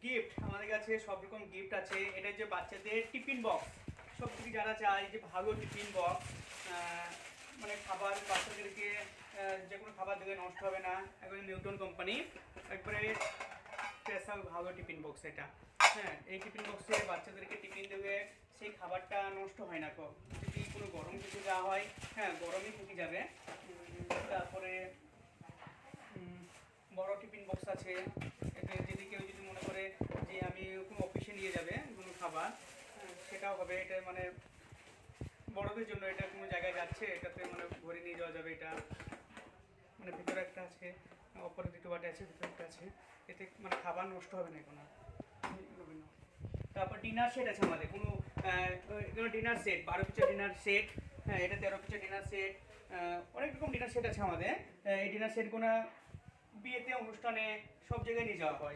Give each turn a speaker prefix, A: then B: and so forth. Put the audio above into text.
A: Gift আমাদের কাছে সব রকম গিফট আছে। এটা যে বাচ্চাদের টিফিন বক্স, সব থেকে যারা চায় যে ভালো টিফিন বক্স, মানে খাবার বাচ্চাদেরকে যে কোনো খাবার দিলে নষ্ট হবে না, একবারে নিউটন কোম্পানি, একবারে স্পেশাল ভালো টিফিন বক্স এটা। হ্যাঁ, এই টিফিন বক্সে বাচ্চাদেরকে টিফিন দেবে, সেই খাবারটা নষ্ট হয় না। যদি কোনো গরম কিছু দেওয়া হয়, হ্যাঁ গরমই থেকে যাবে। তারপরে বড় টিফিন বক্স আছে। এতে যদি কেউ যদি মনে করে যে আমি কোনো অফিসে নিয়ে যাবে কোনো খাবার, সেটাও হবে। এটা মানে বড়দের জন্য, এটা কোনো জায়গায় যাচ্ছে এটাতে মানে ভরে নিয়ে যাওয়া যাবে। এটা মানে ভিতরে একটা আছে, অপরে দুটো বাটে আছে, ভিতরে একটা আছে, এতে মানে খাবার নষ্ট হবে না কোনো। তারপর ডিনার সেট আছে আমাদের, কোনো ডিনার সেট 12 পিসের ডিনার সেট, হ্যাঁ এটা 13 পিসের ডিনার সেট। অনেক রকম ডিনার সেট আছে আমাদের। এই ডিনার সেটগুলো বিয়েতে, অনুষ্ঠানে, সব জায়গায় নিয়ে যাওয়া হয়।